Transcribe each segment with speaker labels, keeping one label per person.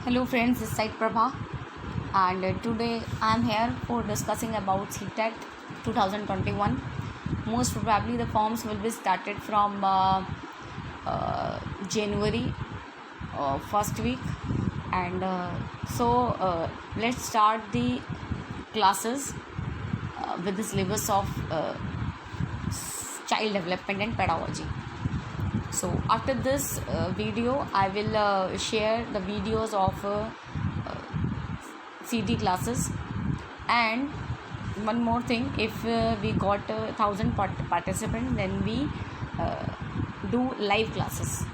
Speaker 1: Hello friends, this is Site Prabha and today I am here for discussing about CTET 2021. Most probably the forms will be started from January first week and let's start the classes with the syllabus of child development and pedagogy. So after this video I will share the videos of CD classes, and one more thing, if we got 1,000 participants, then we do live classes.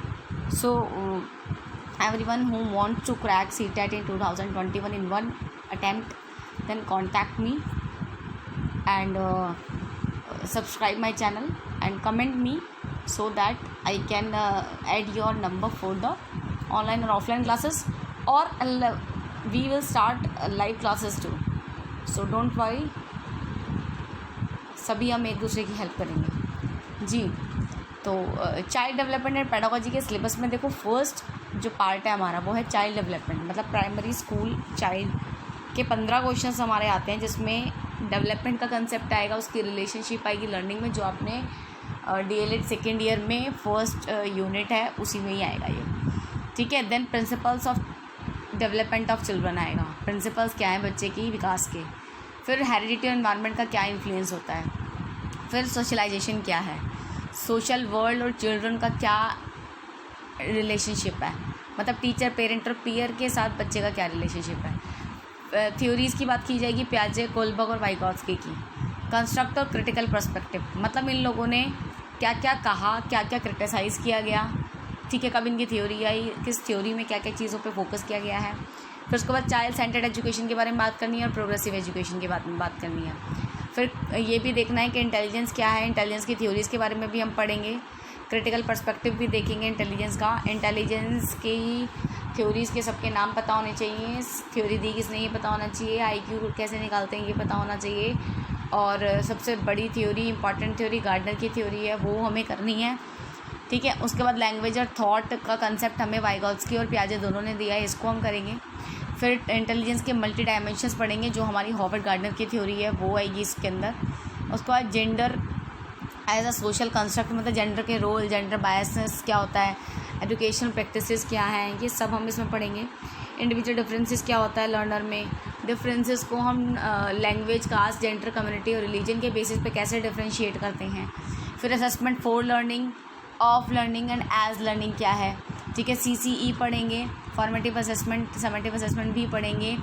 Speaker 1: So everyone who wants to crack CTET in 2021 in one attempt, then contact me and subscribe my channel and comment me so that I can add your number for the online or offline classes, or we will start live classes too. So don't worry, सभी हम एक दूसरे की help करेंगे जी. तो child development and pedagogy के syllabus में देखो, फर्स्ट जो पार्ट है हमारा वो है चाइल्ड डेवलपमेंट, मतलब प्राइमरी स्कूल चाइल्ड के 15 क्वेश्चंस हमारे आते हैं, जिसमें डेवलपमेंट का कंसेप्ट आएगा, उसकी रिलेशनशिप आएगी लर्निंग में, जो आपने DLED सेकेंड ईयर में फर्स्ट यूनिट है उसी में ही आएगा ये, ठीक है. Then principles of development of children आएगा, प्रिंसिपल्स क्या हैं बच्चे की विकास के. फिर हेरिडिटी और एनवायरनमेंट का क्या इन्फ्लुएंस होता है. फिर सोशलाइजेशन क्या है, सोशल वर्ल्ड और चिल्ड्रन का क्या रिलेशनशिप है, मतलब टीचर पेरेंट और पीयर के साथ बच्चे का क्या रिलेशनशिप है. थ्योरीज़ की बात की जाएगी, पियाजे, कोलबर्ग और वाइगोत्स्की की. कंस्ट्रक्ट और क्रिटिकल पर्सपेक्टिव, मतलब इन लोगों ने क्या क्या कहा, क्या क्या क्रिटिसाइज़ किया गया, ठीक है, कब इनकी थ्योरी आई, किस थ्योरी में क्या क्या चीज़ों पे फोकस किया गया है. फिर उसके बाद चाइल्ड सेंटर्ड एजुकेशन के बारे में बात करनी है और प्रोग्रेसिव एजुकेशन के बारे में बात करनी है. फिर ये भी देखना है कि इंटेलिजेंस क्या है, इंटेलिजेंस की थ्योरीज़ के बारे में भी हम पढ़ेंगे, क्रिटिकल पर्सपेक्टिव भी देखेंगे इंटेलिजेंस का. इंटेलिजेंस की थ्योरीज़ के सबके नाम पता होने चाहिए, थ्योरी दी किसने ये पता होना चाहिए, IQ कैसे निकालते हैं ये पता होना चाहिए, और सबसे बड़ी थ्योरी, इंपॉर्टेंट थ्योरी गार्डनर की थ्योरी है, वो हमें करनी है, ठीक है. उसके बाद लैंग्वेज और थॉट का कंसेप्ट हमें वाइगोत्स्की और पियाजे दोनों ने दिया है, इसको हम करेंगे. फिर इंटेलिजेंस के मल्टी डायमेंशंस पढ़ेंगे, जो हमारी हॉवर्ड गार्डनर की थ्योरी है वो आएगी इसके अंदर. उसके बाद gender as a social construct, मतलब जेंडर के रोल, जेंडर बायसनेस क्या होता है, एजुकेशनल प्रैक्टिसेस क्या हैं, ये सब हम इसमें पढ़ेंगे. इंडिविजुअल डिफरेंसेस क्या होता है लर्नर में, डिफरेंसेस को हम लैंग्वेज, कास्ट, जेंडर, कम्युनिटी और रिलीजन के बेसिस पे कैसे डिफरेंशिएट करते हैं. फिर assessment for learning, of learning and as learning क्या है, ठीक है. CCE पढ़ेंगे, फॉर्मेटिव असेसमेंट, समेटिव असेसमेंट भी पढ़ेंगे.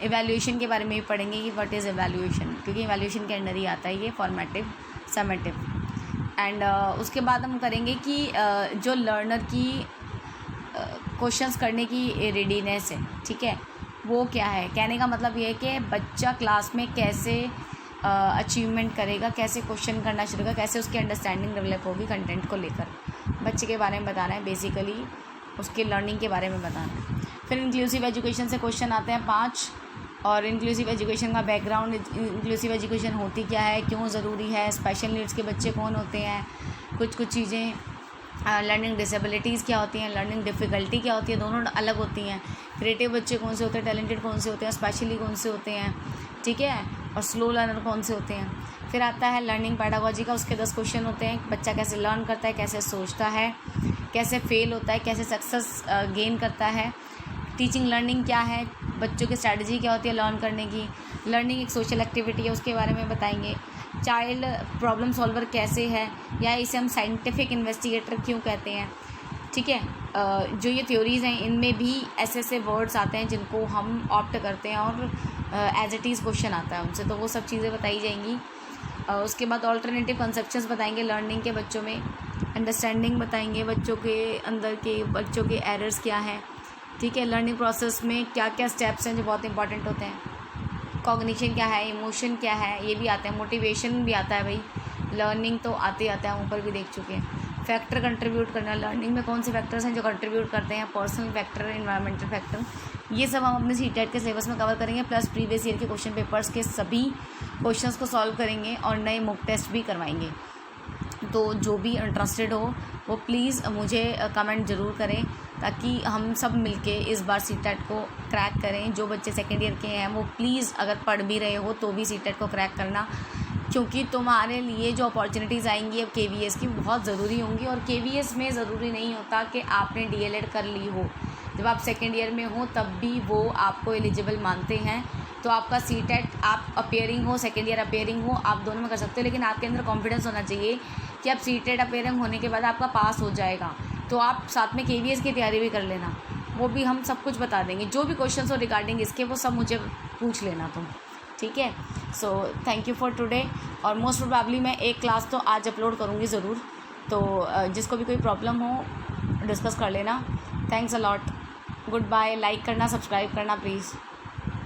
Speaker 1: एवैल्यूएशन के बारे में भी पढ़ेंगे कि व्हाट इज़ एवैल्यूएशन, क्योंकि एवैल्यूएशन के अंडर ही आता है ये फॉर्मेटिव, समेटिव. एंड उसके बाद हम करेंगे कि जो लर्नर की क्वेश्चंस करने की रेडीनेस है, ठीक है, वो क्या है. कहने का मतलब ये है कि बच्चा क्लास में कैसे अचीवमेंट करेगा, कैसे क्वेश्चन करना शुरू करेगा, कैसे उसकी अंडरस्टैंडिंग डेवलप होगी कंटेंट को लेकर, बच्चे के बारे में बताना है, बेसिकली उसके लर्निंग के बारे में बताना है. फिर इंक्लूसिव एजुकेशन से क्वेश्चन आते हैं 5, और इंक्लूसिव एजुकेशन का बैकग्राउंड, इंक्लूसिव एजुकेशन होती क्या है, क्यों ज़रूरी है, स्पेशल नीड्स के बच्चे कौन होते हैं, कुछ चीज़ें, लर्निंग डिसेबिलिटीज़ क्या होती हैं, लर्निंग डिफ़िकल्टी क्या होती है, दोनों अलग होती हैं. क्रिएटिव बच्चे कौन से होते हैं, टैलेंटेड कौन से होते हैं, स्पेशली कौन से होते हैं, ठीक है, और स्लो लर्नर कौन से होते हैं. फिर आता है लर्निंग पेडागोजी का, उसके 10 क्वेश्चन होते हैं. बच्चा कैसे लर्न करता है, कैसे सोचता है, कैसे फेल होता है, कैसे सक्सेस गेन करता है. टीचिंग लर्निंग क्या है, बच्चों की स्ट्रैटेजी क्या होती है लर्न करने की. लर्निंग एक सोशल एक्टिविटी है, उसके बारे में बताएंगे. चाइल्ड प्रॉब्लम सॉल्वर कैसे है, या इसे हम साइंटिफिक इन्वेस्टिगेटर क्यों कहते हैं, ठीक है. जो ये थ्योरीज़ हैं इनमें भी ऐसे वर्ड्स आते हैं जिनको हम ऑप्ट करते हैं और एज इट इज़ क्वेश्चन आता है उनसे, तो वो सब चीज़ें बताई जाएंगी. उसके बाद ऑल्टरनेटिव कंसेप्शंस बताएंगे लर्निंग के, बच्चों में अंडरस्टैंडिंग बताएंगे, बच्चों के अंदर के बच्चों के एरर्स क्या हैं, ठीक है. लर्निंग प्रोसेस में क्या क्या स्टेप्स हैं जो बहुत इंपॉर्टेंट होते हैं. कॉग्निशन क्या है, इमोशन क्या है, ये भी आता है. मोटिवेशन भी आता है भाई, लर्निंग तो आते आता है, हम ऊपर भी देख चुके हैं. फैक्टर कंट्रीब्यूट करना, लर्निंग में कौन से फैक्टर्स हैं जो कंट्रीब्यूट करते हैं, पर्सनल फैक्टर, एनवायरमेंटल फैक्टर, ये सब हम अपने CTET के सिलेबस में कवर करेंगे. प्लस प्रीवियस ईयर के क्वेश्चन पेपर्स के सभी क्वेश्चंस को सॉल्व करेंगे और नए मॉक टेस्ट भी करवाएंगे. तो जो भी इंटरेस्टेड हो वो प्लीज़ मुझे कमेंट ज़रूर करें ताकि हम सब मिलके इस बार सीटेट को क्रैक करें। जो बच्चे सेकेंड ईयर के हैं वो प्लीज़ अगर पढ़ भी रहे हो तो भी सीटेट को क्रैक करना, क्योंकि तुम्हारे लिए जो अपॉर्चुनिटीज़ आएंगी अब केवीएस की बहुत ज़रूरी होंगी। और केवीएस में ज़रूरी नहीं होता कि आपने डीएलएड कर ली हो, जब आप सेकेंड ईयर में हो तब भी वो आपको एलिजिबल मानते हैं। तो आपका सीटेट आप अपेयरिंग हो, सेकेंड ईयर अपेयरिंग हो, आप दोनों में कर सकते हो, लेकिन आपके अंदर कॉन्फिडेंस होना चाहिए कि आप सीटेट अपेयरिंग होने के बाद आपका पास हो जाएगा। तो आप साथ में केवीएस की तैयारी भी कर लेना, वो भी हम सब कुछ बता देंगे। जो भी क्वेश्चन हो रिगार्डिंग इसके वो सब मुझे पूछ लेना तुम, ठीक है। So thank you for today. और मोस्ट प्रोबेबली मैं एक क्लास तो आज अपलोड करूँगी ज़रूर, तो जिसको भी कोई प्रॉब्लम हो डिस्कस कर लेना। Thanks a lot, good bye. Like करना, सब्सक्राइब करना प्लीज़।